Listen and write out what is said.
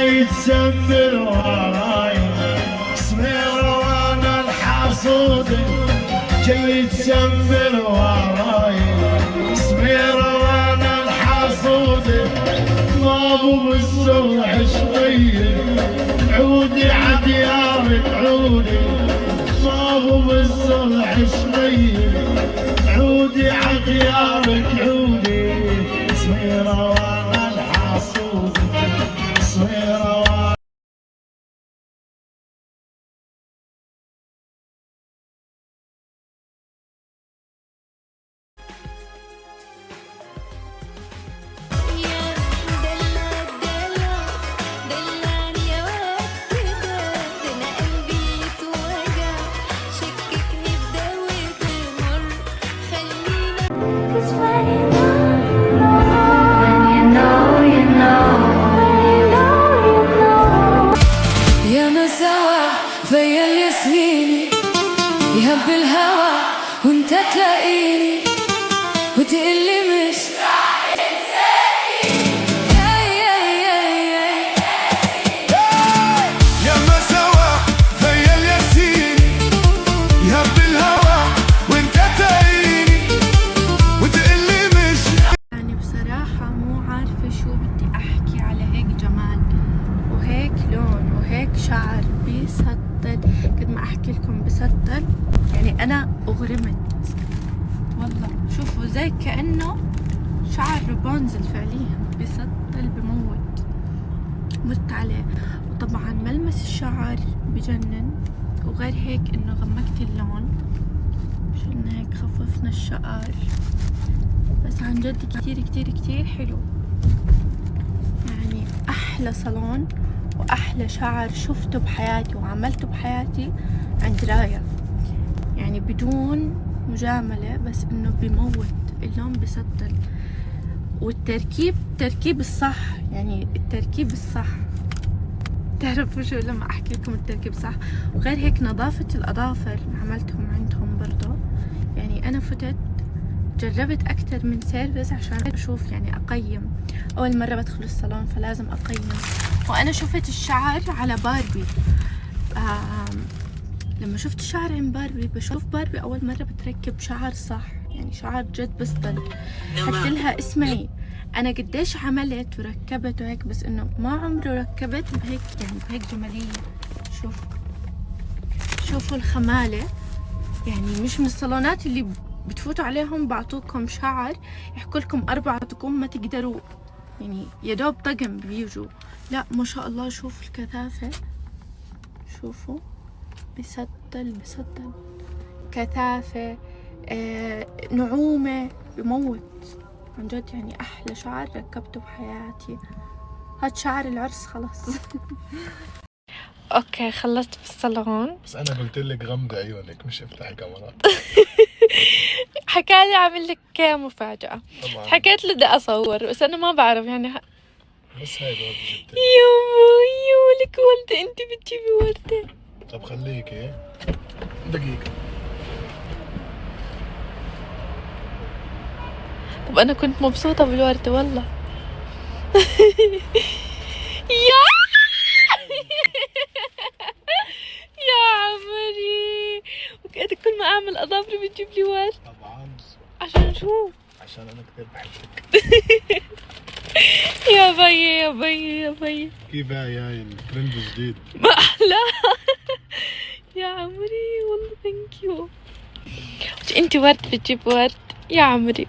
جاي تسمر وراي سميرة وانا الحصود جاي تسمر وراي سميرة وانا الحصود مابو بالصلح شوية عودي عديارك عودي مابو بالصلح شوية عودي عديارك عودي سميرة وانا الحصود سميرة وانا فيا اللي سنيني يهب الهوى وانت تلاقيني وتقلي مش راح تنساني ياما سوا فيا الياسين يهب الهوى وانت تلاقيني وتقلي مش. يعني بصراحة مو عارفة شو بدي احكي على هيك جمال وهيك لون وهيك شعر بيسطل. قد ما احكي لكم بسطل يعني انا اغرمت والله. شوفوا زي كأنه شعر رابنزل فعليا بسطل بموت مت عليه. وطبعا ملمس الشعر بجنن وغير هيك انه غمقت اللون شلنا هيك خففنا الشعر بس عن جد كتير كتير كتير حلو. يعني احلى صالون واحلى شعر شفته بحياتي وعملته بحياتي عند رايا يعني بدون مجاملة بس انه بموت اللون بسطل والتركيب تركيب الصح يعني التركيب الصح. تعرفوا شو لما احكي لكم التركيب صح. وغير هيك نظافة الاظافر عملتهم عندهم برضو يعني انا فتت جربت اكتر من سيرفيس عشان اشوف يعني اقيم. اول مرة بدخل الصالون فلازم اقيم. وانا شفت الشعر على باربي لما شفت الشعر عند باربي بشوف باربي اول مرة بتركب شعر صح يعني شعر جد بسطل. حكيت لها اسمعي انا قديش عملت وركبت وهيك بس انه ما عمري ركبت بهيك يعني بهيك جمالية. شوفوا الخمالة يعني مش من الصالونات اللي بتفوتوا عليهم بعطوكم شعر يحكوا لكم 4 طقم ما تقدروا يعني يا دوب طقم بيجوا. لا ما شاء الله شوفوا الكثافة شوفوا بسطل كثافة نعومة بموت عن جد يعني أحلى شعر ركبته بحياتي. هاد شعر العرس خلاص. اوكي خلصت في الصالون بس انا قلت لك غمضي عيونك مش افتحي كاميرات. حكالي عامل لك مفاجأة طبعا. حكيت له بدي اصور بس انا ما بعرف يعني بس هاي الوردة جبت يوه لك وردة انت بتجيبي وردة. طب خليكي دقيقة. طب انا كنت مبسوطة بالوردة والله. يا يا عمري كل ما اعمل اظافري بتجيب لي ورد. طبعا عشان شو؟ عشان انا كثير بحبك. يا بي كيف هاي الترند الجديد ما احلى. يا عمري والله ثانك يو. انت ورد بتجيب ورد يا عمري.